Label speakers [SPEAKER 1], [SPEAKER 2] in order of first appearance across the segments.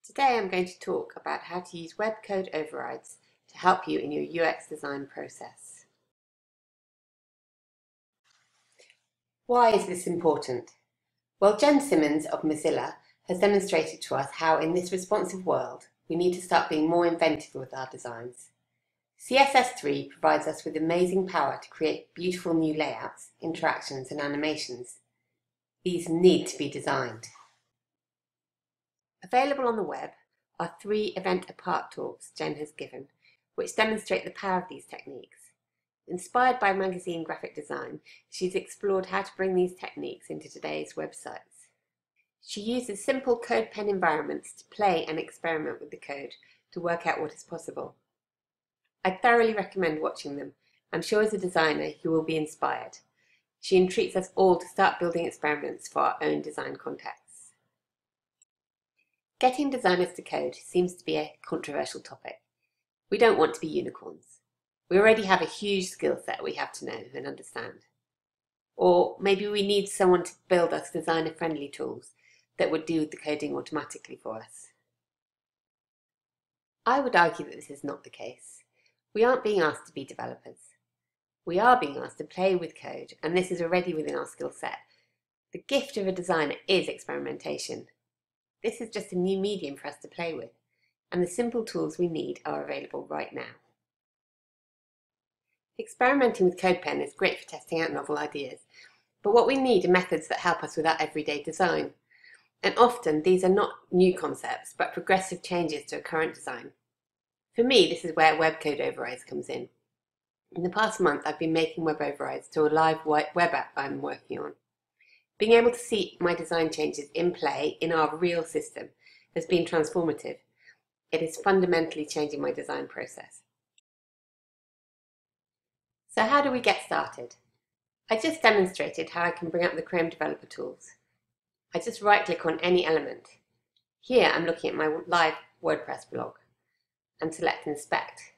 [SPEAKER 1] Today I'm going to talk about how to use web code overrides to help you in your UX design process. Why is this important? Well, Jen Simmons of Mozilla has demonstrated to us how in this responsive world we need to start being more inventive with our designs. CSS3 provides us with amazing power to create beautiful new layouts, interactions and animations. These need to be designed. Available on the web are 3 event-apart talks Jen has given, which demonstrate the power of these techniques. Inspired by magazine graphic design, she's explored how to bring these techniques into today's websites. She uses simple code pen environments to play and experiment with the code to work out what is possible. I thoroughly recommend watching them. I'm sure as a designer you will be inspired. She entreats us all to start building experiments for our own design contexts. Getting designers to code seems to be a controversial topic. We don't want to be unicorns. We already have a huge skill set we have to know and understand. Or maybe we need someone to build us designer-friendly tools that would do the coding automatically for us. I would argue that this is not the case. We aren't being asked to be developers. We are being asked to play with code, and this is already within our skill set. The gift of a designer is experimentation. This is just a new medium for us to play with, and the simple tools we need are available right now. Experimenting with CodePen is great for testing out novel ideas, but what we need are methods that help us with our everyday design. And often these are not new concepts, but progressive changes to a current design. For me, this is where web code overrides comes in. In the past month, I've been making web overrides to a live web app I'm working on. Being able to see my design changes in play in our real system has been transformative. It is fundamentally changing my design process. So how do we get started? I just demonstrated how I can bring up the Chrome developer tools. I just right-click on any element. Here I'm looking at my live WordPress blog and select Inspect.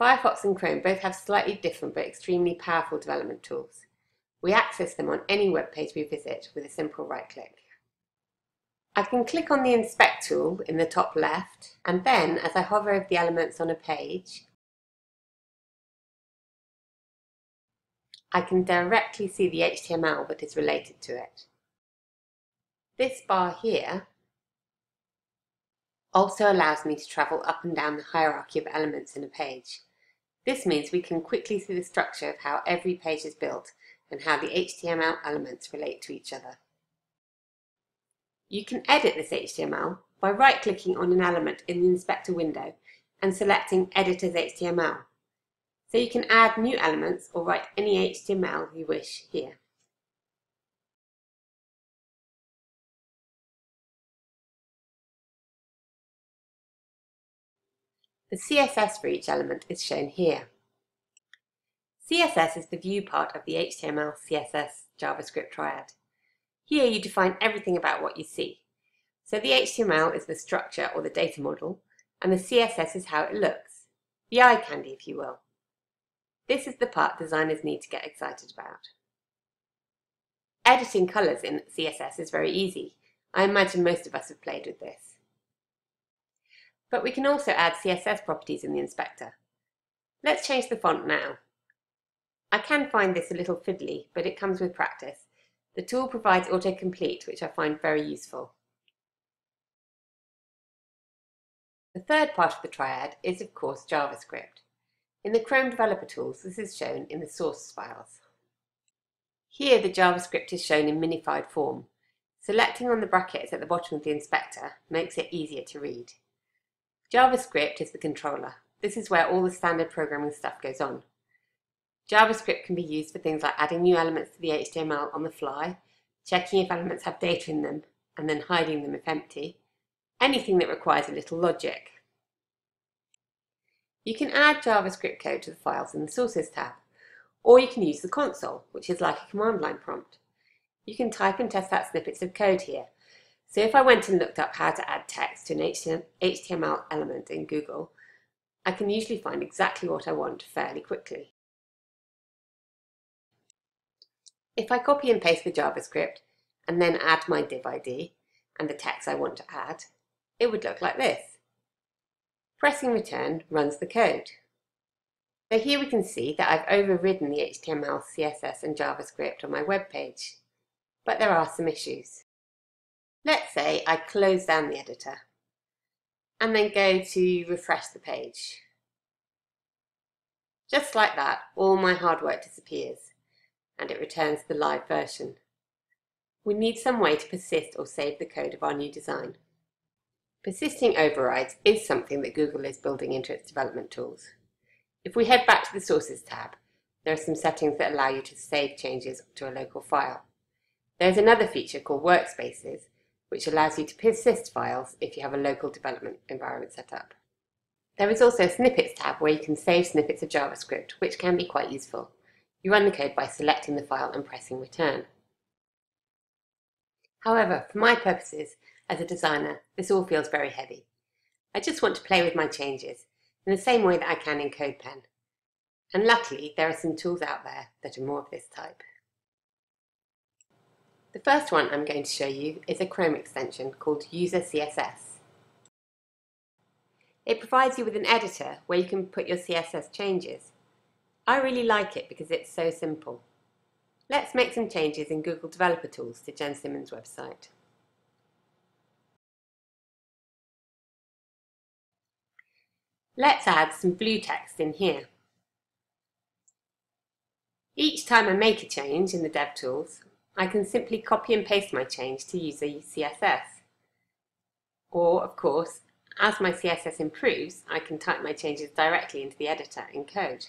[SPEAKER 1] Firefox and Chrome both have slightly different but extremely powerful development tools. We access them on any web page we visit with a simple right-click. I can click on the Inspect tool in the top left, and then as I hover over the elements on a page, I can directly see the HTML that is related to it. This bar here also allows me to travel up and down the hierarchy of elements in a page. This means we can quickly see the structure of how every page is built and how the HTML elements relate to each other. You can edit this HTML by right-clicking on an element in the Inspector window and selecting Edit as HTML. So you can add new elements or write any HTML you wish here. The CSS for each element is shown here. CSS is the view part of the HTML, CSS, JavaScript triad. Here you define everything about what you see. So the HTML is the structure or the data model, and the CSS is how it looks, the eye candy if you will. This is the part designers need to get excited about. Editing colours in CSS is very easy. I imagine most of us have played with this. But we can also add CSS properties in the inspector. Let's change the font now. I can find this a little fiddly, but it comes with practice. The tool provides autocomplete, which I find very useful. The third part of the triad is, of course, JavaScript. In the Chrome developer tools, this is shown in the source files. Here the JavaScript is shown in minified form. Selecting on the brackets at the bottom of the inspector makes it easier to read. JavaScript is the controller. This is where all the standard programming stuff goes on. JavaScript can be used for things like adding new elements to the HTML on the fly, checking if elements have data in them, and then hiding them if empty. Anything that requires a little logic. You can add JavaScript code to the files in the Sources tab, or you can use the console, which is like a command line prompt. You can type and test out snippets of code here. So if I went and looked up how to add text to an HTML element in Google, I can usually find exactly what I want fairly quickly. If I copy and paste the JavaScript and then add my div ID and the text I want to add, it would look like this. Pressing return runs the code. So here we can see that I've overridden the HTML, CSS and JavaScript on my web page. But there are some issues. Let's say I close down the editor and then go to refresh the page. Just like that, all my hard work disappears and it returns the live version. We need some way to persist or save the code of our new design. Persisting overrides is something that Google is building into its development tools. If we head back to the Sources tab, there are some settings that allow you to save changes to a local file. There is another feature called Workspaces, which allows you to persist files if you have a local development environment set up. There is also a Snippets tab where you can save snippets of JavaScript, which can be quite useful. You run the code by selecting the file and pressing return. However, for my purposes as a designer, this all feels very heavy. I just want to play with my changes in the same way that I can in CodePen. And luckily, there are some tools out there that are more of this type. The first one I'm going to show you is a Chrome extension called User CSS. It provides you with an editor where you can put your CSS changes. I really like it because it's so simple. Let's make some changes in Google Developer Tools to Jen Simmons' website. Let's add some blue text in here. Each time I make a change in the DevTools, I can simply copy and paste my change to User CSS. Or, of course, as my CSS improves, I can type my changes directly into the editor in code.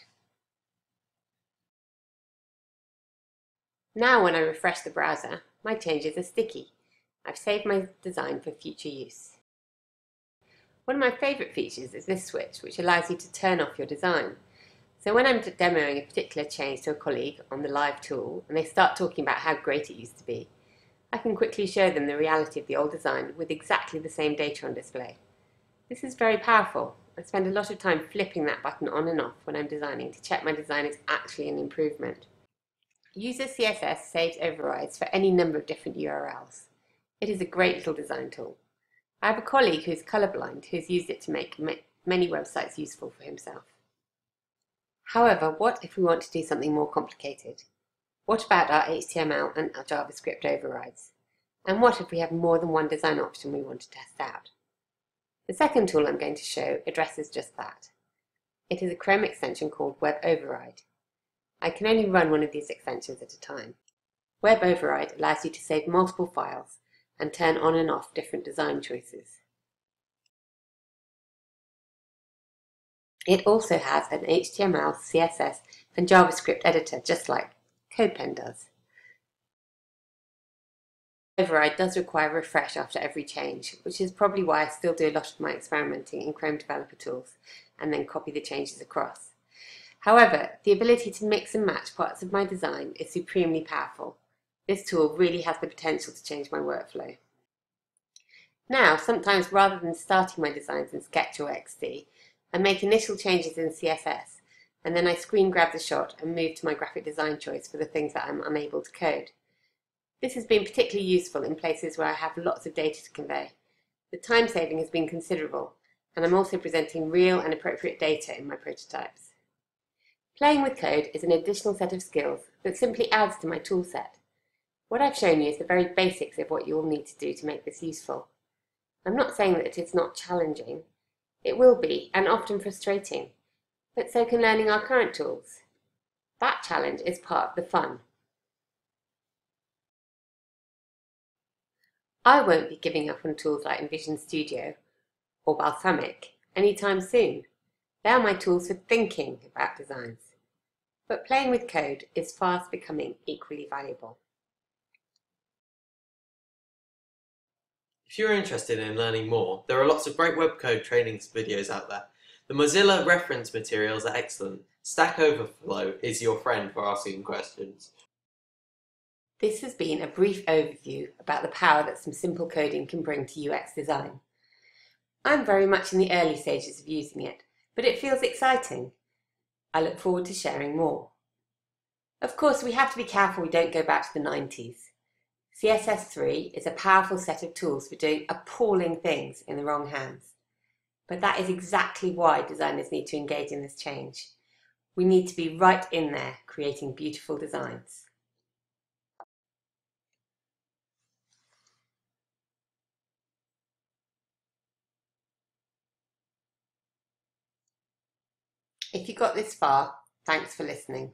[SPEAKER 1] Now when I refresh the browser, my changes are sticky. I've saved my design for future use. One of my favourite features is this switch, which allows you to turn off your design. So when I'm demoing a particular change to a colleague on the live tool and they start talking about how great it used to be, I can quickly show them the reality of the old design with exactly the same data on display. This is very powerful. I spend a lot of time flipping that button on and off when I'm designing to check my design is actually an improvement. User CSS saves overrides for any number of different URLs. It is a great little design tool. I have a colleague who is colorblind who has used it to make many websites useful for himself. However, what if we want to do something more complicated? What about our HTML and our JavaScript overrides? And what if we have more than one design option we want to test out? The second tool I'm going to show addresses just that. It is a Chrome extension called Web Override. I can only run one of these extensions at a time. Web Override allows you to save multiple files and turn on and off different design choices. It also has an HTML, CSS and JavaScript editor just like CodePen does. Override does require refresh after every change, which is probably why I still do a lot of my experimenting in Chrome Developer Tools and then copy the changes across. However, the ability to mix and match parts of my design is supremely powerful. This tool really has the potential to change my workflow. Now, sometimes rather than starting my designs in Sketch or XD, I make initial changes in CSS, and then I screen grab the shot and move to my graphic design choice for the things that I'm unable to code. This has been particularly useful in places where I have lots of data to convey. The time saving has been considerable, and I'm also presenting real and appropriate data in my prototypes. Playing with code is an additional set of skills that simply adds to my toolset. What I've shown you is the very basics of what you will need to do to make this useful. I'm not saying that it's not challenging. It will be, and often frustrating, but so can learning our current tools. That challenge is part of the fun. I won't be giving up on tools like InVision Studio or Balsamiq anytime soon. They are my tools for thinking about designs. But playing with code is fast becoming equally valuable.
[SPEAKER 2] If you're interested in learning more, there are lots of great web code training videos out there. The Mozilla reference materials are excellent. Stack Overflow is your friend for asking questions.
[SPEAKER 1] This has been a brief overview about the power that some simple coding can bring to UX design. I'm very much in the early stages of using it, but it feels exciting. I look forward to sharing more. Of course, we have to be careful we don't go back to the 90s. CSS3 is a powerful set of tools for doing appalling things in the wrong hands. But that is exactly why designers need to engage in this change. We need to be right in there creating beautiful designs. If you got this far, thanks for listening.